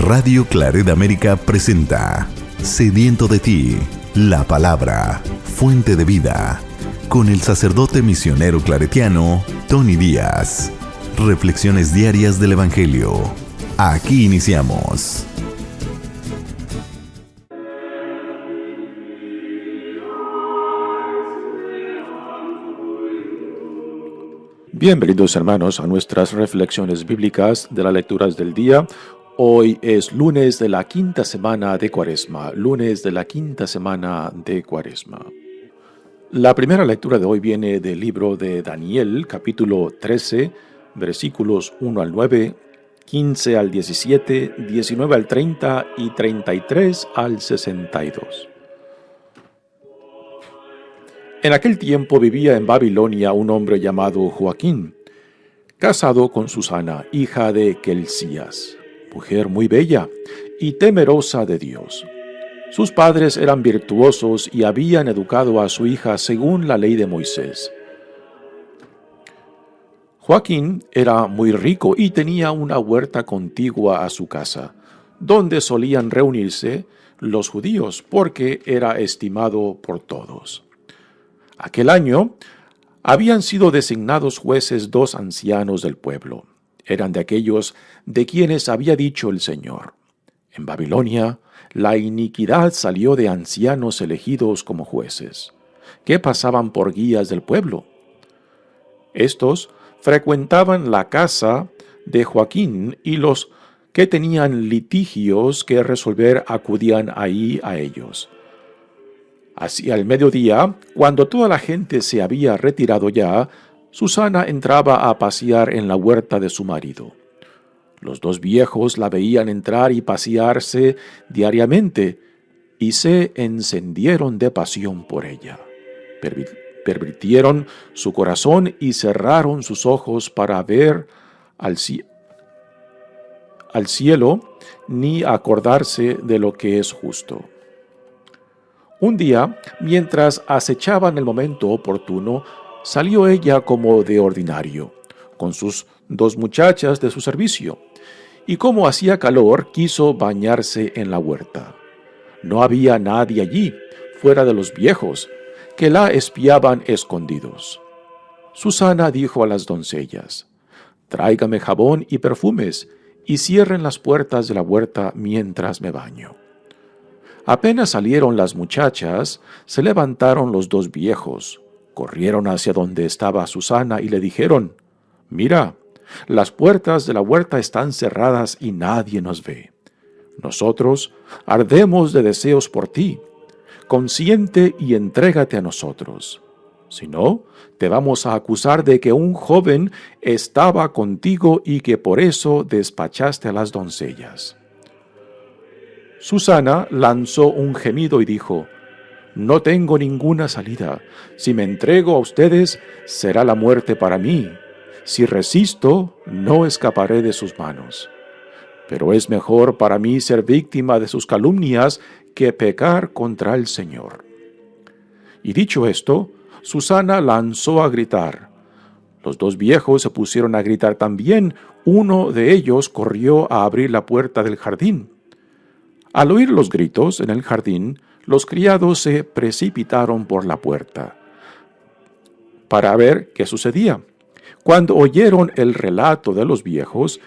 Radio Claret América presenta Sediento de ti, la palabra, fuente de vida, con el sacerdote misionero claretiano Tony Díaz. Reflexiones diarias del Evangelio. Aquí iniciamos. Bienvenidos, hermanos, a nuestras reflexiones bíblicas de las lecturas del día. Hoy es lunes de la quinta semana de Cuaresma. La primera lectura de hoy viene del libro de Daniel, capítulo 13, versículos 1 al 9, 15 al 17, 19 al 30 y 33 al 62. En aquel tiempo vivía en Babilonia un hombre llamado Joaquín, casado con Susana, hija de Kelcías, mujer muy bella y temerosa de Dios. Sus padres eran virtuosos y habían educado a su hija según la ley de Moisés. Joaquín era muy rico y tenía una huerta contigua a su casa, donde solían reunirse los judíos, porque era estimado por todos. Aquel año habían sido designados jueces 2 ancianos del pueblo. Eran de aquellos de quienes había dicho el Señor: en Babilonia la iniquidad salió de ancianos elegidos como jueces, que pasaban por guías del pueblo. Estos frecuentaban la casa de Joaquín, y los que tenían litigios que resolver acudían ahí a ellos. Hacia el mediodía, cuando toda la gente se había retirado ya, Susana entraba a pasear en la huerta de su marido. Los 2 viejos la veían entrar y pasearse diariamente, y se encendieron de pasión por ella. Pervirtieron su corazón y cerraron sus ojos para ver al cielo, ni acordarse de lo que es justo. Un día, mientras acechaban el momento oportuno, salió ella como de ordinario, con sus 2 muchachas de su servicio, y como hacía calor, quiso bañarse en la huerta. No había nadie allí, fuera de los viejos, que la espiaban escondidos. Susana dijo a las doncellas: «Tráigame jabón y perfumes, y cierren las puertas de la huerta mientras me baño». Apenas salieron las muchachas, se levantaron los 2 viejos, corrieron hacia donde estaba Susana y le dijeron: «Mira, las puertas de la huerta están cerradas y nadie nos ve. Nosotros ardemos de deseos por ti. Consiente y entrégate a nosotros. Si no, te vamos a acusar de que un joven estaba contigo y que por eso despachaste a las doncellas». Susana lanzó un gemido y dijo: «No tengo ninguna salida. Si me entrego a ustedes, será la muerte para mí. Si resisto, no escaparé de sus manos. Pero es mejor para mí ser víctima de sus calumnias que pecar contra el Señor». Y dicho esto, Susana lanzó a gritar. Los 2 viejos se pusieron a gritar también. Uno de ellos corrió a abrir la puerta del jardín. Al oír los gritos en el jardín, los criados se precipitaron por la puerta para ver qué sucedía. Cuando oyeron el relato de los viejos,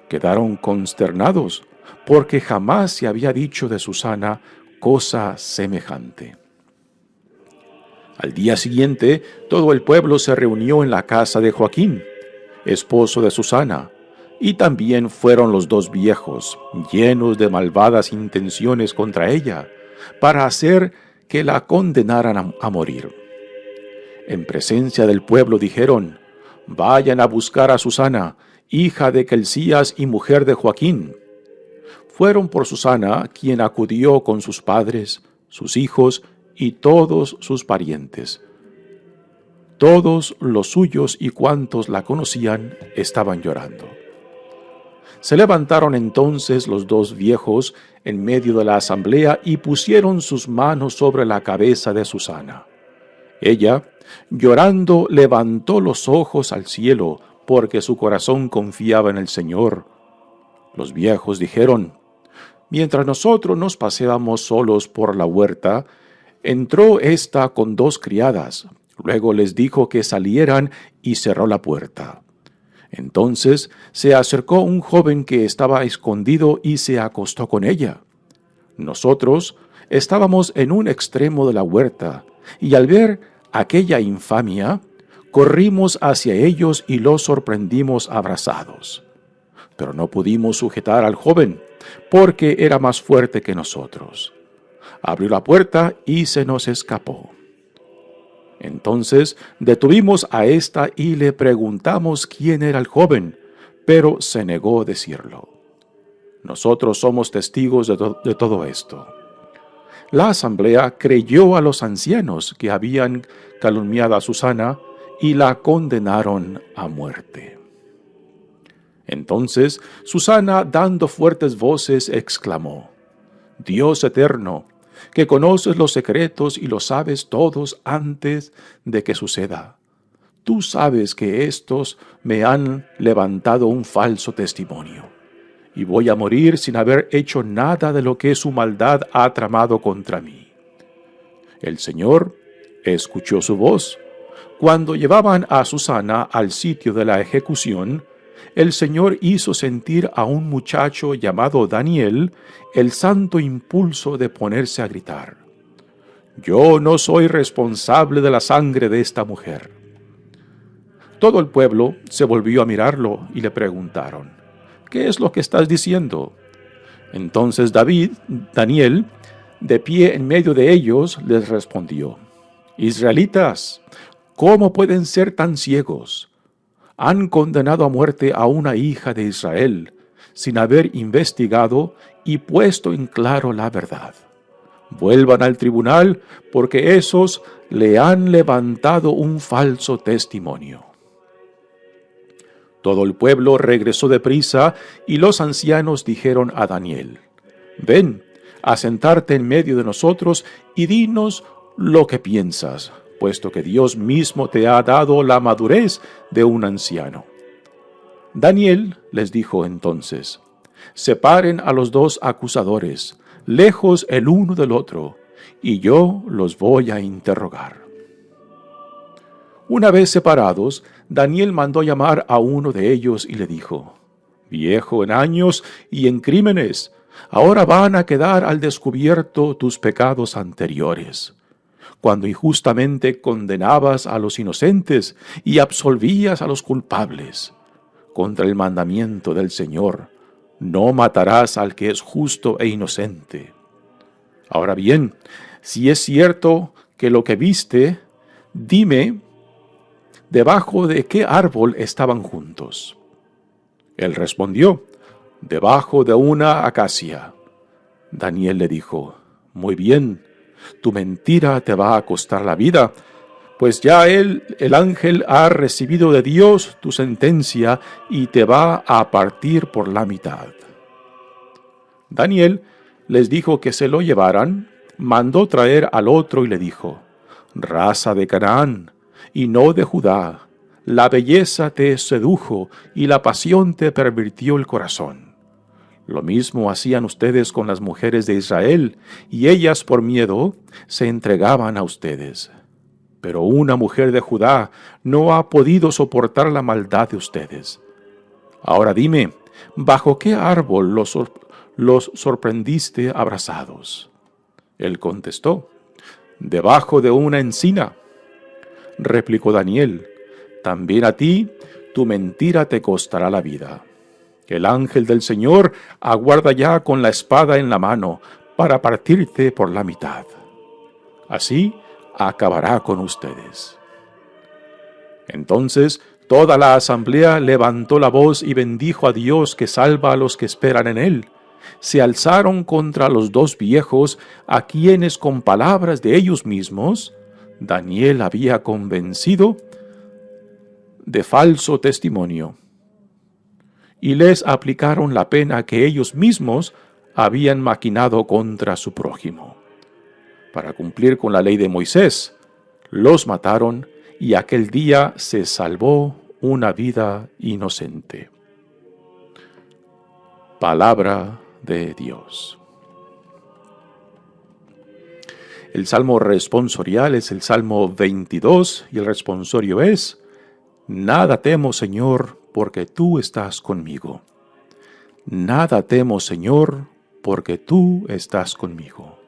quedaron consternados, porque jamás se había dicho de Susana cosa semejante. Al día siguiente, todo el pueblo se reunió en la casa de Joaquín, esposo de Susana, y también fueron los 2 viejos, llenos de malvadas intenciones contra ella, para hacer que la condenaran a morir. En presencia del pueblo dijeron: «Vayan a buscar a Susana, hija de Kelcías y mujer de Joaquín». Fueron por Susana, quien acudió con sus padres, sus hijos y todos sus parientes. Todos los suyos y cuantos la conocían estaban llorando. Se levantaron entonces los 2 viejos en medio de la asamblea y pusieron sus manos sobre la cabeza de Susana. Ella, llorando, levantó los ojos al cielo, porque su corazón confiaba en el Señor. Los viejos dijeron: Mientras nosotros nos paseábamos solos por la huerta, entró ésta con 2 criadas. Luego les dijo que salieran y cerró la puerta. Entonces se acercó un joven que estaba escondido y se acostó con ella. Nosotros estábamos en un extremo de la huerta, y al ver aquella infamia, corrimos hacia ellos y los sorprendimos abrazados. Pero no pudimos sujetar al joven, porque era más fuerte que nosotros. Abrió la puerta y se nos escapó. Entonces detuvimos a ésta y le preguntamos quién era el joven, pero se negó a decirlo. Nosotros somos testigos de todo esto. La asamblea creyó a los ancianos que habían calumniado a Susana y la condenaron a muerte. Entonces Susana, dando fuertes voces, exclamó: Dios eterno, que conoces los secretos y los sabes todos antes de que suceda. Tú sabes que estos me han levantado un falso testimonio, y voy a morir sin haber hecho nada de lo que su maldad ha tramado contra mí. El Señor escuchó su voz. Cuando llevaban a Susana al sitio de la ejecución, el Señor hizo sentir a un muchacho llamado Daniel el santo impulso de ponerse a gritar: Yo no soy responsable de la sangre de esta mujer. Todo el pueblo se volvió a mirarlo y le preguntaron: ¿Qué es lo que estás diciendo? Entonces Daniel, de pie en medio de ellos, les respondió: Israelitas, ¿cómo pueden ser tan ciegos? Han condenado a muerte a una hija de Israel, sin haber investigado y puesto en claro la verdad. Vuelvan al tribunal, porque esos le han levantado un falso testimonio. Todo el pueblo regresó deprisa, y los ancianos dijeron a Daniel: Ven, a sentarte en medio de nosotros y dinos lo que piensas, puesto que Dios mismo te ha dado la madurez de un anciano. Daniel les dijo entonces: Separen a los 2 acusadores, lejos el uno del otro, y yo los voy a interrogar. Una vez separados, Daniel mandó llamar a uno de ellos y le dijo: Viejo en años y en crímenes, ahora van a quedar al descubierto tus pecados anteriores. Cuando injustamente condenabas a los inocentes y absolvías a los culpables. Contra el mandamiento del Señor, no matarás al que es justo e inocente. Ahora bien, si es cierto que lo que viste, dime, ¿debajo de qué árbol estaban juntos? Él respondió: Debajo de una acacia. Daniel le dijo: Muy bien, tu mentira te va a costar la vida, pues ya el ángel ha recibido de Dios tu sentencia y te va a partir por la mitad. Daniel les dijo que se lo llevaran, mandó traer al otro y le dijo: Raza de Canaán, y no de Judá, la belleza te sedujo y la pasión te pervirtió el corazón. Lo mismo hacían ustedes con las mujeres de Israel, y ellas por miedo se entregaban a ustedes. Pero una mujer de Judá no ha podido soportar la maldad de ustedes. Ahora dime, ¿bajo qué árbol los sorprendiste abrazados? Él contestó: Debajo de una encina. Replicó Daniel: También a ti tu mentira te costará la vida. El ángel del Señor aguarda ya con la espada en la mano para partirte por la mitad. Así acabará con ustedes. Entonces toda la asamblea levantó la voz y bendijo a Dios que salva a los que esperan en él. Se alzaron contra los 2 viejos, a quienes con palabras de ellos mismos Daniel había convencido de falso testimonio, y les aplicaron la pena que ellos mismos habían maquinado contra su prójimo. Para cumplir con la ley de Moisés, los mataron, y aquel día se salvó una vida inocente. Palabra de Dios. El salmo responsorial es el Salmo 22 y el responsorio es: Nada temo, Señor, porque tú estás conmigo. Nada temo, Señor, porque tú estás conmigo.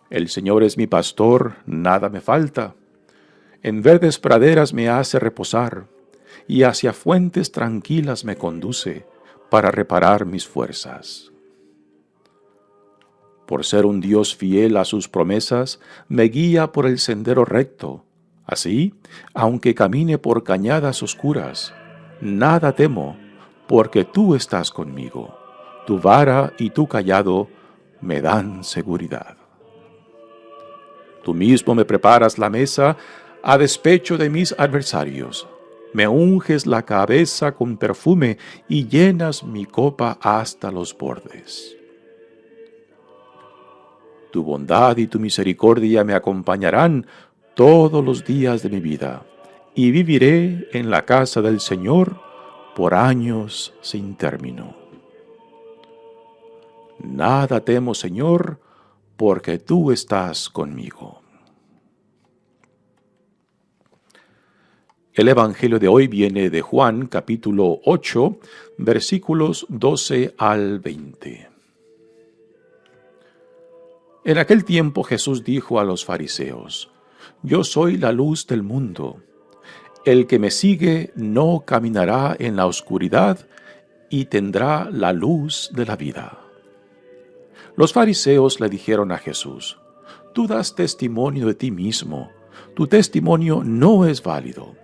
El Señor es mi pastor, nada me falta. En verdes praderas me hace reposar, y hacia fuentes tranquilas me conduce para reparar mis fuerzas. Por ser un Dios fiel a sus promesas, me guía por el sendero recto. Así, aunque camine por cañadas oscuras, nada temo, porque tú estás conmigo. Tu vara y tu cayado me dan seguridad. Tú mismo me preparas la mesa a despecho de mis adversarios. Me unges la cabeza con perfume y llenas mi copa hasta los bordes. Tu bondad y tu misericordia me acompañarán todos los días de mi vida, y viviré en la casa del Señor por años sin término. Nada temo, Señor, porque tú estás conmigo. El Evangelio de hoy viene de Juan, capítulo 8, versículos 12 al 20. En aquel tiempo Jesús dijo a los fariseos: Yo soy la luz del mundo. El que me sigue no caminará en la oscuridad y tendrá la luz de la vida. Los fariseos le dijeron a Jesús: Tú das testimonio de ti mismo. Tu testimonio no es válido.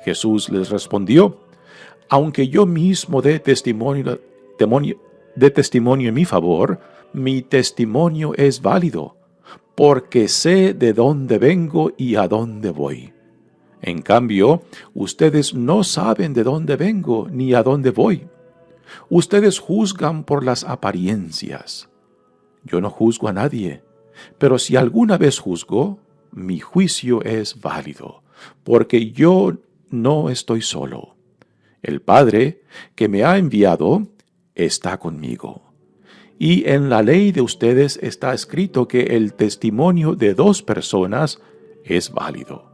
Jesús les respondió: Aunque yo mismo dé testimonio en mi favor, mi testimonio es válido, porque sé de dónde vengo y a dónde voy. En cambio, ustedes no saben de dónde vengo ni a dónde voy. Ustedes juzgan por las apariencias. Yo no juzgo a nadie, pero si alguna vez juzgo, mi juicio es válido, porque yo no estoy solo. El Padre que me ha enviado está conmigo. Y en la ley de ustedes está escrito que el testimonio de 2 personas es válido.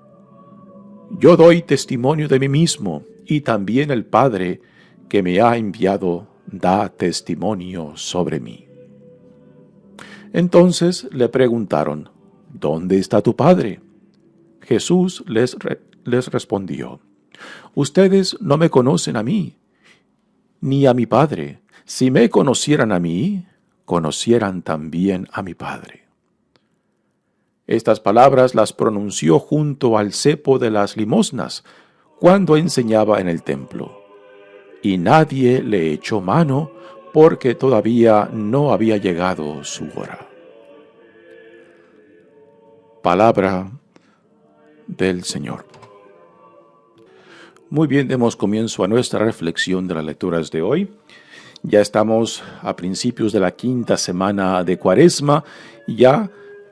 Yo doy testimonio de mí mismo, y también el Padre que me ha enviado da testimonio sobre mí. Entonces le preguntaron: ¿Dónde está tu Padre? Jesús les respondió: Ustedes no me conocen a mí, ni a mi Padre. Si me conocieran a mí, conocieran también a mi Padre. Estas palabras las pronunció junto al cepo de las limosnas, cuando enseñaba en el templo. Y nadie le echó mano, porque todavía no había llegado su hora. Palabra del Señor. Muy bien, demos comienzo a nuestra reflexión de las lecturas de hoy. Ya estamos a principios de la 5ª semana de Cuaresma, y ya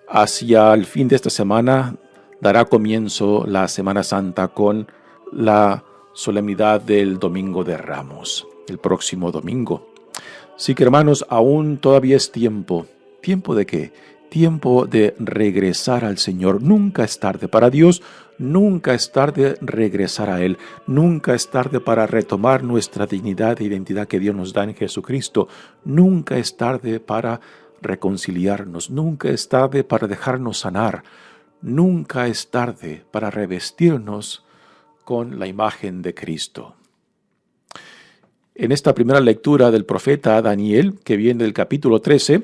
hacia el fin de esta semana dará comienzo la Semana Santa con la solemnidad del Domingo de Ramos, el próximo domingo. Así que, hermanos, aún todavía es tiempo. ¿Tiempo de qué? Tiempo de regresar al Señor. Nunca es tarde para Dios, nunca es tarde regresar a Él, nunca es tarde para retomar nuestra dignidad e identidad que Dios nos da en Jesucristo, nunca es tarde para reconciliarnos, nunca es tarde para dejarnos sanar, nunca es tarde para revestirnos con la imagen de Cristo. En esta primera lectura del profeta Daniel, que viene del capítulo 13,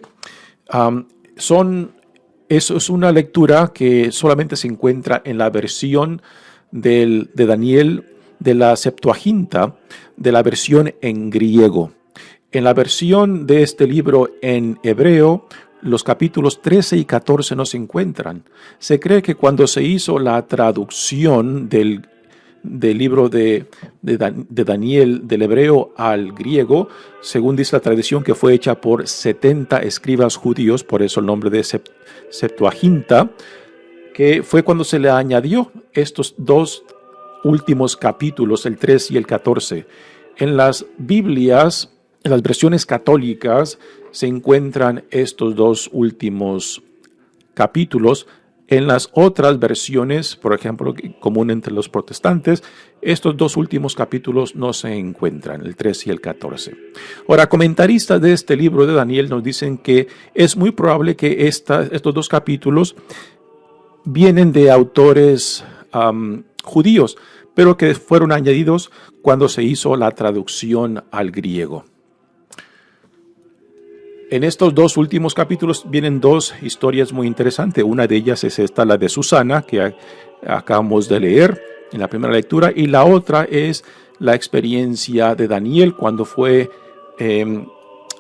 eso es una lectura que solamente se encuentra en la versión de Daniel de la Septuaginta, de la versión en griego. En la versión de este libro en hebreo, los capítulos 13 y 14 no se encuentran. Se cree que cuando se hizo la traducción del libro de Daniel del hebreo al griego, según dice la tradición, que fue hecha por 70 escribas judíos, por eso el nombre de Septuaginta, que fue cuando se le añadió estos 2 últimos capítulos, el 13 y el 14. En las Biblias, en las versiones católicas, se encuentran estos 2 últimos capítulos. En las otras versiones, por ejemplo, común entre los protestantes, estos dos últimos capítulos no se encuentran, el 13 y el 14. Ahora, comentaristas de este libro de Daniel nos dicen que es muy probable que estos dos capítulos vienen de autores judíos, pero que fueron añadidos cuando se hizo la traducción al griego. En estos dos últimos capítulos vienen dos historias muy interesantes. Una de ellas es esta, la de Susana, que acabamos de leer en la primera lectura, y la otra es la experiencia de Daniel cuando fue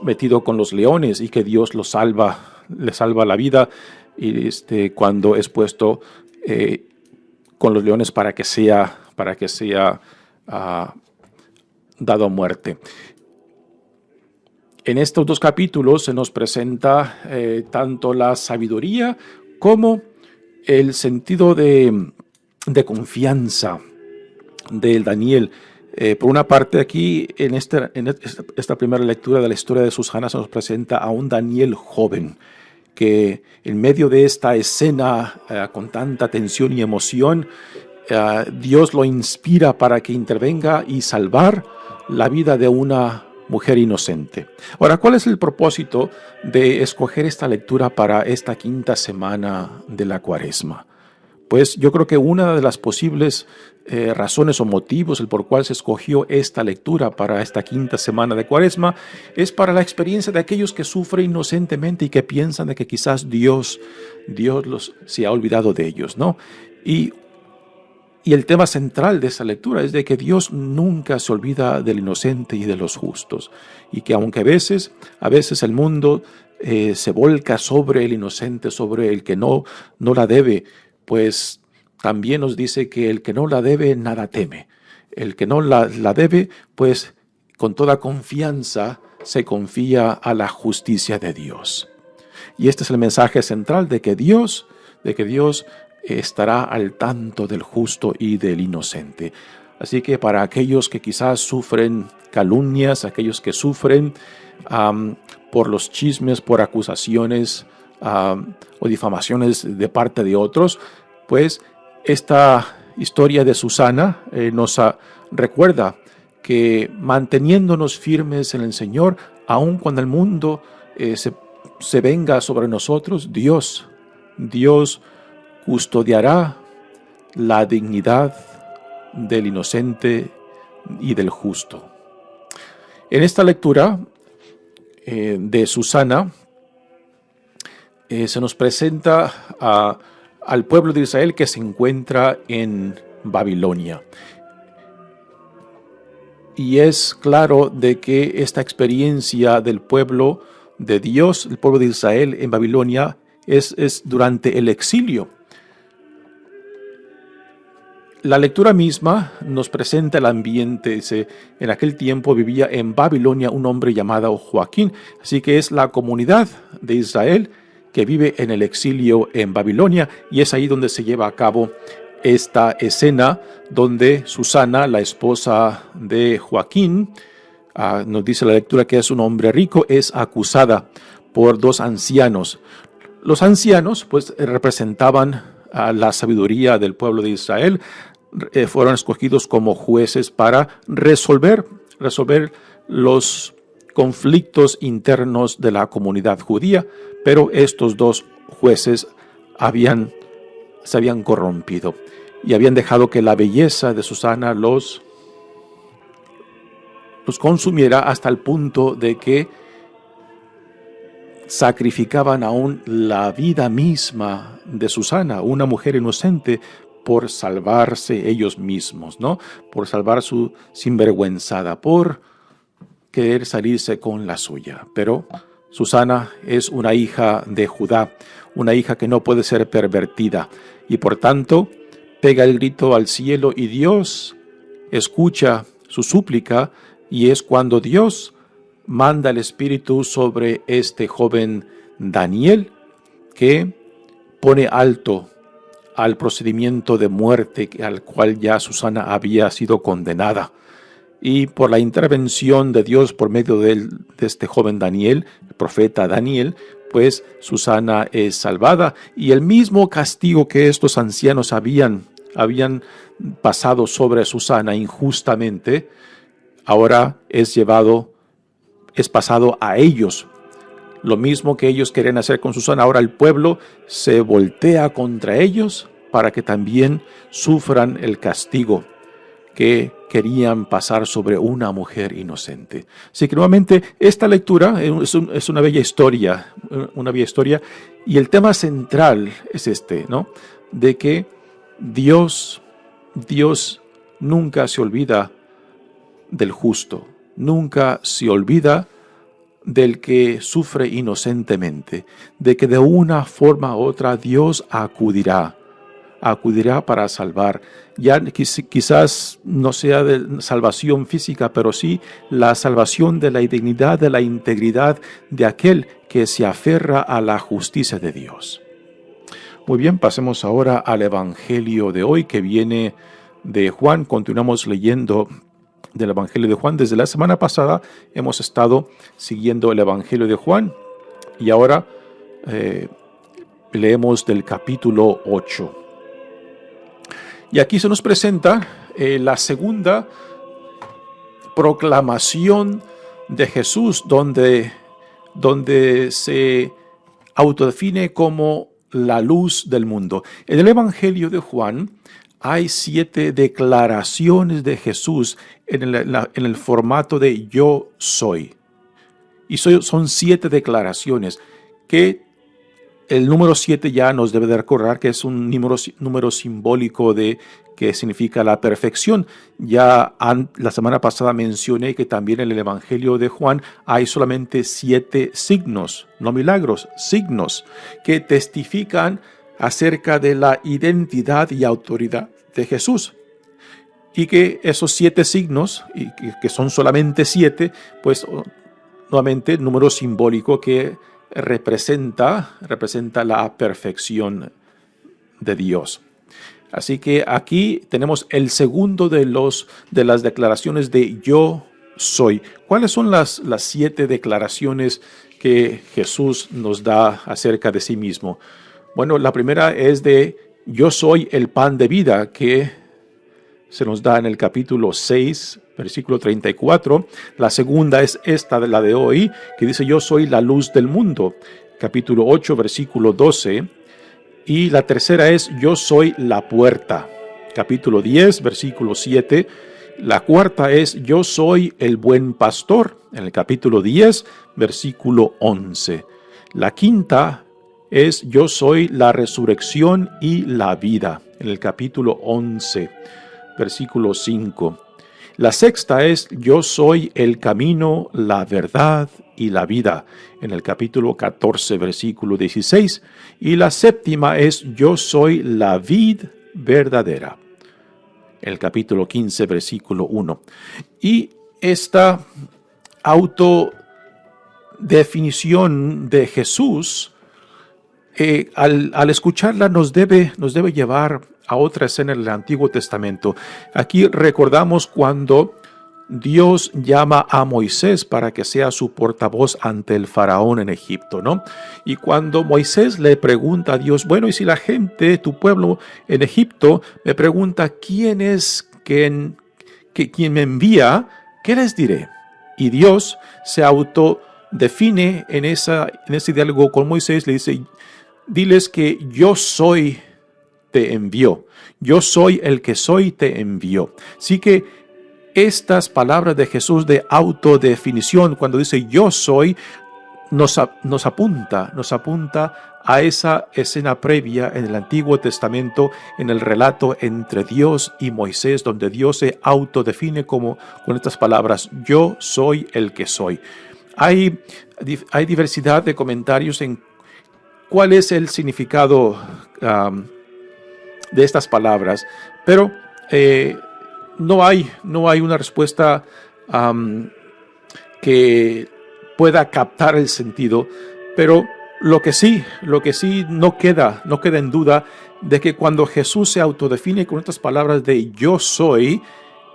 metido con los leones y que Dios le salva la vida y cuando es puesto con los leones para que sea dado a muerte. En estos dos capítulos se nos presenta tanto la sabiduría como el sentido de confianza de Daniel. Por una parte, aquí en esta primera lectura de la historia de Susana se nos presenta a un Daniel joven que en medio de esta escena con tanta tensión y emoción, Dios lo inspira para que intervenga y salvar la vida de una mujer inocente. Ahora, ¿cuál es el propósito de escoger esta lectura para esta quinta semana de la Cuaresma? Pues yo creo que una de las posibles razones o motivos el por cual se escogió esta lectura para esta quinta semana de Cuaresma es para la experiencia de aquellos que sufren inocentemente y que piensan de que quizás Dios se ha olvidado de ellos, ¿no? Y el tema central de esa lectura es de que Dios nunca se olvida del inocente y de los justos. Y que aunque a veces el mundo se volca sobre el inocente, sobre el que no la debe, pues también nos dice que el que no la debe, nada teme. El que no la debe, pues con toda confianza se confía a la justicia de Dios. Y este es el mensaje central de que Dios estará al tanto del justo y del inocente. Así que para aquellos que quizás sufren calumnias, aquellos que sufren por los chismes, por acusaciones o difamaciones de parte de otros, pues esta historia de Susana nos recuerda que manteniéndonos firmes en el Señor, aun cuando el mundo se venga sobre nosotros, Dios custodiará la dignidad del inocente y del justo. En esta lectura de Susana se nos presenta al pueblo de Israel que se encuentra en Babilonia. Y es claro de que esta experiencia del pueblo de Dios, el pueblo de Israel en Babilonia, es durante el exilio. La lectura misma nos presenta el ambiente. En aquel tiempo vivía en Babilonia un hombre llamado Joaquín, así que es la comunidad de Israel que vive en el exilio en Babilonia, y es ahí donde se lleva a cabo esta escena donde Susana, la esposa de Joaquín, nos dice la lectura que es un hombre rico, es acusada por dos ancianos. Los ancianos pues representaban a la sabiduría del pueblo de Israel, fueron escogidos como jueces para resolver los conflictos internos de la comunidad judía, pero estos dos jueces se habían corrompido y habían dejado que la belleza de Susana los consumiera hasta el punto de que sacrificaban aún la vida misma de Susana, una mujer inocente, por salvarse ellos mismos, ¿no? Por salvar su sinvergüenzada, por querer salirse con la suya. Pero Susana es una hija de Judá, una hija que no puede ser pervertida, y por tanto pega el grito al cielo y Dios escucha su súplica, y es cuando Dios manda el Espíritu sobre este joven Daniel, que pone alto al procedimiento de muerte al cual ya Susana había sido condenada. Y por la intervención de Dios por medio de este joven Daniel, el profeta Daniel, pues Susana es salvada, y el mismo castigo que estos ancianos habían pasado sobre Susana injustamente, ahora es pasado a ellos. Lo mismo que ellos querían hacer con Susana, ahora el pueblo se voltea contra ellos para que también sufran el castigo que querían pasar sobre una mujer inocente. Así que nuevamente esta lectura es una bella historia, y el tema central es ¿no? De que Dios nunca se olvida del justo, nunca se olvida del que sufre inocentemente, de que de una forma u otra Dios acudirá para salvar. Ya quizás no sea de salvación física, pero sí la salvación de la dignidad, de la integridad de aquel que se aferra a la justicia de Dios. Muy bien, pasemos ahora al Evangelio de hoy, que viene de Juan. Continuamos leyendo del Evangelio de Juan. Desde la semana pasada hemos estado siguiendo el Evangelio de Juan y ahora leemos del capítulo 8. Y aquí se nos presenta la segunda proclamación de Jesús, donde se autodefine como la luz del mundo. En el Evangelio de Juan hay 7 declaraciones de Jesús en el formato de yo soy. Y son 7 declaraciones que el número 7 ya nos debe de recordar que es un número simbólico que significa la perfección. Ya la semana pasada mencioné que también en el Evangelio de Juan hay solamente 7 signos, no milagros, signos, que testifican acerca de la identidad y autoridad de Jesús. Y que esos 7 signos, y que son solamente 7, pues nuevamente número simbólico que representa la perfección de Dios. Así que aquí tenemos el segundo de las declaraciones de yo soy. ¿Cuáles son las 7 declaraciones que Jesús nos da acerca de sí mismo? Bueno, la primera es de yo soy el pan de vida, que se nos da en el capítulo 6, versículo 34. La segunda es esta, la de hoy, que dice yo soy la luz del mundo, capítulo 8, versículo 12. Y la tercera es yo soy la puerta, capítulo 10, versículo 7. La cuarta es yo soy el buen pastor, en el capítulo 10, versículo 11. La quinta es yo soy la resurrección y la vida, en el capítulo 11, versículo 5. La sexta es yo soy el camino, la verdad y la vida, en el capítulo 14, versículo 16. Y la séptima es yo soy la vid verdadera, en el capítulo 15, versículo 1. Y esta autodefinición de Jesús, al escucharla nos debe llevar a otra escena en el Antiguo Testamento. Aquí recordamos cuando Dios llama a Moisés para que sea su portavoz ante el faraón en Egipto, ¿no? Y cuando Moisés le pregunta a Dios, bueno, y si la gente, tu pueblo en Egipto, me pregunta quién es quien me envía, ¿qué les diré? Y Dios se autodefine en ese diálogo con Moisés, le dice, diles que yo soy, te envió. Yo soy el que soy, te envió. Así que estas palabras de Jesús de autodefinición, cuando dice yo soy, nos apunta a esa escena previa en el Antiguo Testamento, en el relato entre Dios y Moisés, donde Dios se autodefine con estas palabras, yo soy el que soy. Hay diversidad de comentarios en cuál es el significado de estas palabras, pero no hay una respuesta que pueda captar el sentido, pero lo que sí no queda en duda de que cuando Jesús se autodefine con estas palabras de yo soy,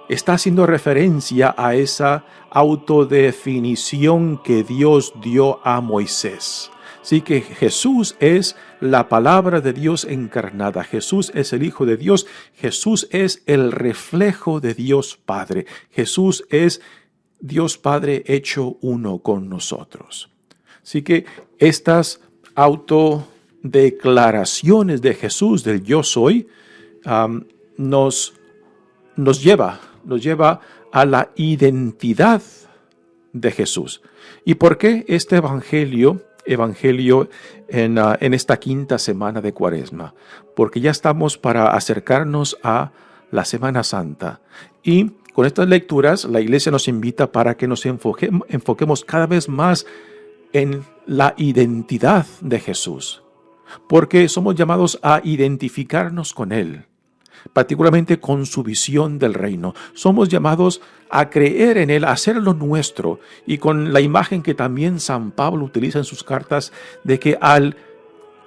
está haciendo referencia a esa autodefinición que Dios dio a Moisés. Sí que Jesús es la palabra de Dios encarnada. Jesús es el Hijo de Dios. Jesús es el reflejo de Dios Padre. Jesús es Dios Padre hecho uno con nosotros. Así que estas autodeclaraciones de Jesús, del yo soy, nos lleva a la identidad de Jesús. ¿Y por qué este evangelio en esta quinta semana de Cuaresma? Porque ya estamos para acercarnos a la Semana Santa. Y con estas lecturas la Iglesia nos invita para que nos enfoquemos cada vez más en la identidad de Jesús. Porque somos llamados a identificarnos con Él, particularmente con su visión del reino. Somos llamados a creer en Él, a hacerlo nuestro, y con la imagen que también San Pablo utiliza en sus cartas, de que al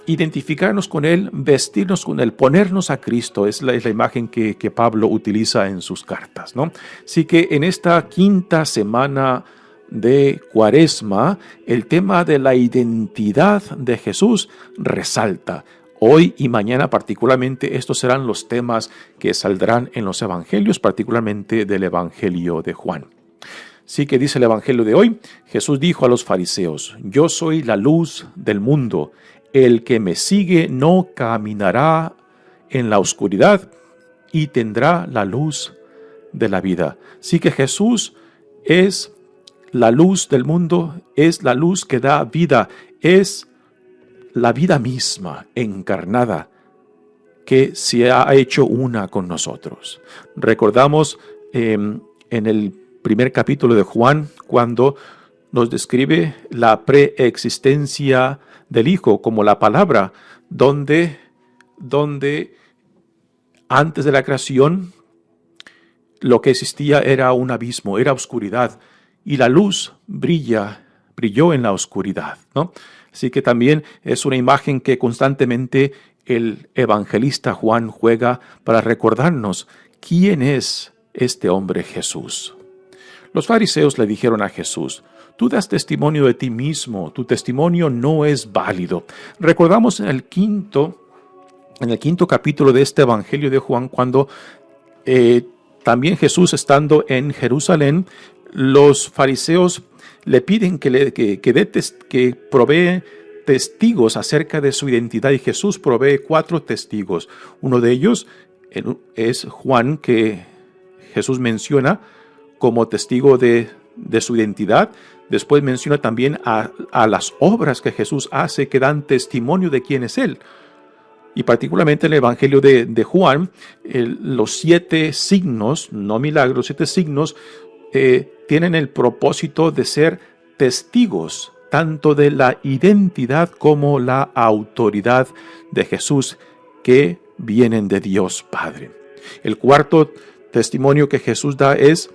identificarnos con Él, vestirnos con Él, ponernos a Cristo, es la imagen que Pablo utiliza en sus cartas, ¿no? Así que en esta quinta semana de Cuaresma, el tema de la identidad de Jesús resalta. Hoy y mañana particularmente estos serán los temas que saldrán en los evangelios, particularmente del evangelio de Juan. Sí que dice el evangelio de hoy, Jesús dijo a los fariseos: yo soy la luz del mundo, el que me sigue no caminará en la oscuridad y tendrá la luz de la vida. Sí que Jesús es la luz del mundo, es la luz que da vida, es la vida misma encarnada que se ha hecho una con nosotros. Recordamos en el primer capítulo de Juan, cuando nos describe la preexistencia del Hijo como la palabra, donde antes de la creación lo que existía era un abismo, era oscuridad, y la luz brilló en la oscuridad, ¿no? Así que también es una imagen que constantemente el evangelista Juan juega para recordarnos quién es este hombre Jesús. Los fariseos le dijeron a Jesús: tú das testimonio de ti mismo, tu testimonio no es válido. Recordamos en el quinto capítulo de este evangelio de Juan, cuando también Jesús, estando en Jerusalén, los fariseos le piden que provee testigos acerca de su identidad, y Jesús provee 4 testigos. Uno de ellos es Juan, que Jesús menciona como testigo de su identidad. Después menciona también a las obras que Jesús hace, que dan testimonio de quién es Él. Y particularmente en el Evangelio de Juan, los 7 signos, no milagros, 7 signos, tienen el propósito de ser testigos tanto de la identidad como la autoridad de Jesús, que vienen de Dios Padre. El cuarto testimonio que Jesús da es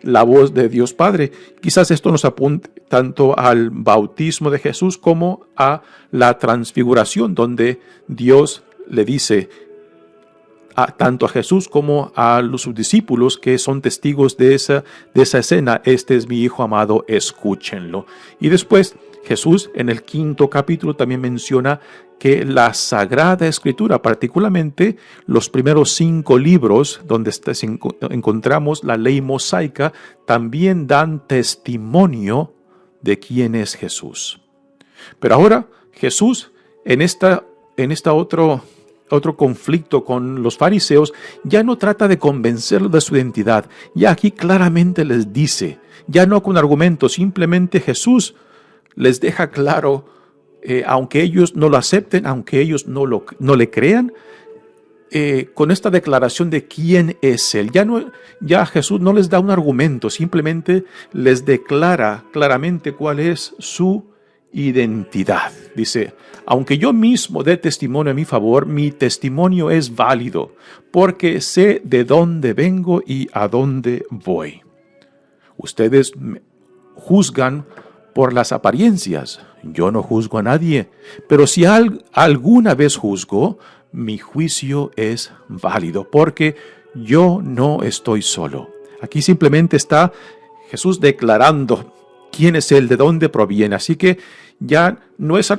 la voz de Dios Padre. Quizás esto nos apunte tanto al bautismo de Jesús como a la transfiguración, donde Dios le dice tanto a Jesús como a sus discípulos, que son testigos de esa escena: este es mi Hijo amado, escúchenlo. Y después Jesús en el 5º capítulo también menciona que la Sagrada Escritura, particularmente los primeros 5 libros donde encontramos la ley mosaica, también dan testimonio de quién es Jesús. Pero ahora Jesús, en otro conflicto con los fariseos, ya no trata de convencerlos de su identidad. Ya aquí claramente les dice, ya no con argumentos, simplemente Jesús les deja claro, aunque ellos no lo acepten, aunque ellos no le crean, con esta declaración de quién es Él. Ya Jesús no les da un argumento, simplemente les declara claramente cuál es su identidad. Dice: aunque yo mismo dé testimonio a mi favor, mi testimonio es válido, porque sé de dónde vengo y a dónde voy. Ustedes juzgan por las apariencias. Yo no juzgo a nadie, pero si alguna vez juzgo, mi juicio es válido, porque yo no estoy solo. Aquí simplemente está Jesús declarando quién es Él, de dónde proviene. Así que ya no es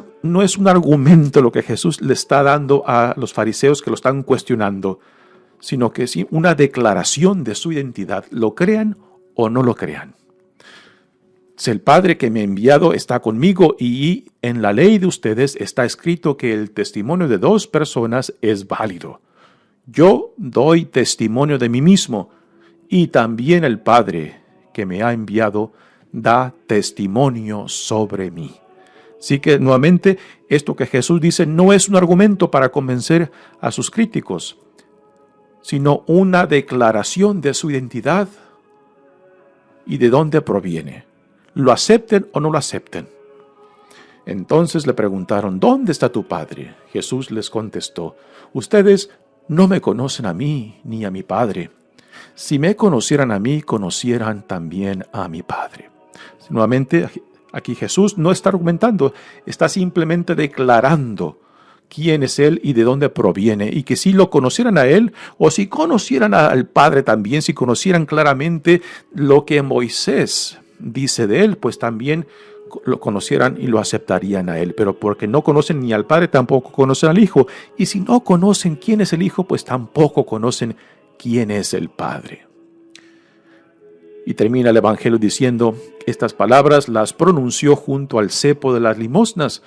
un argumento lo que Jesús le está dando a los fariseos que lo están cuestionando, sino que sí una declaración de su identidad, lo crean o no lo crean. El Padre que me ha enviado está conmigo y en la ley de ustedes está escrito que el testimonio de 2 personas es válido. Yo doy testimonio de mí mismo y también el Padre que me ha enviado da testimonio sobre mí. Así que nuevamente esto que Jesús dice no es un argumento para convencer a sus críticos, sino una declaración de su identidad y de dónde proviene. Lo acepten o no lo acepten. Entonces le preguntaron, ¿dónde está tu Padre? Jesús les contestó, ustedes no me conocen a mí ni a mi Padre. Si me conocieran a mí, conocieran también a mi Padre. Nuevamente, aquí Jesús no está argumentando, está simplemente declarando quién es Él y de dónde proviene, y que si lo conocieran a Él, o si conocieran al Padre también, si conocieran claramente lo que Moisés dice de Él, pues también lo conocieran y lo aceptarían a Él. Pero porque no conocen ni al Padre, tampoco conocen al Hijo. Y si no conocen quién es el Hijo, pues tampoco conocen quién es el Padre. Y termina el Evangelio diciendo, estas palabras las pronunció junto al cepo de las limosnas,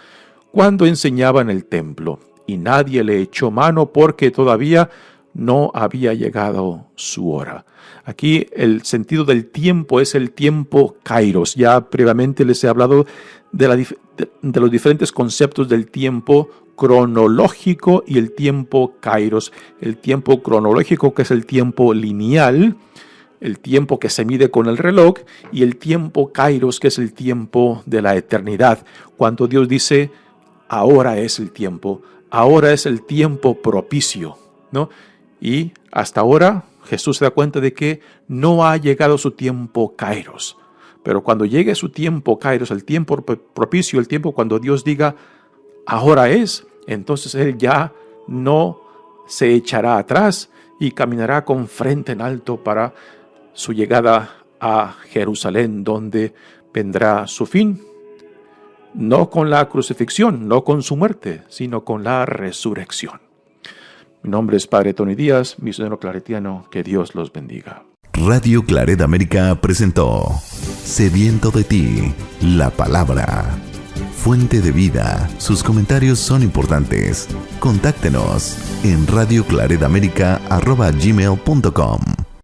cuando enseñaba en el templo, y nadie le echó mano porque todavía no había llegado su hora. Aquí el sentido del tiempo es el tiempo kairos. Ya previamente les he hablado de los diferentes conceptos del tiempo cronológico y el tiempo kairos. El tiempo cronológico, que es el tiempo lineal, el tiempo que se mide con el reloj, y el tiempo kairos, que es el tiempo de la eternidad. Cuando Dios dice, ahora es el tiempo propicio, ¿no? Y hasta ahora Jesús se da cuenta de que no ha llegado su tiempo kairos. Pero cuando llegue su tiempo kairos, el tiempo propicio, el tiempo cuando Dios diga, ahora es, entonces Él ya no se echará atrás y caminará con frente en alto para su llegada a Jerusalén, donde vendrá su fin. No con la crucifixión, no con su muerte, sino con la resurrección. Mi nombre es Padre Tony Díaz, misionero claretiano. Que Dios los bendiga. Radio Claret América presentó Sediento de ti, la palabra. Fuente de vida. Sus comentarios son importantes. Contáctenos en radioclaretamerica@gmail.com.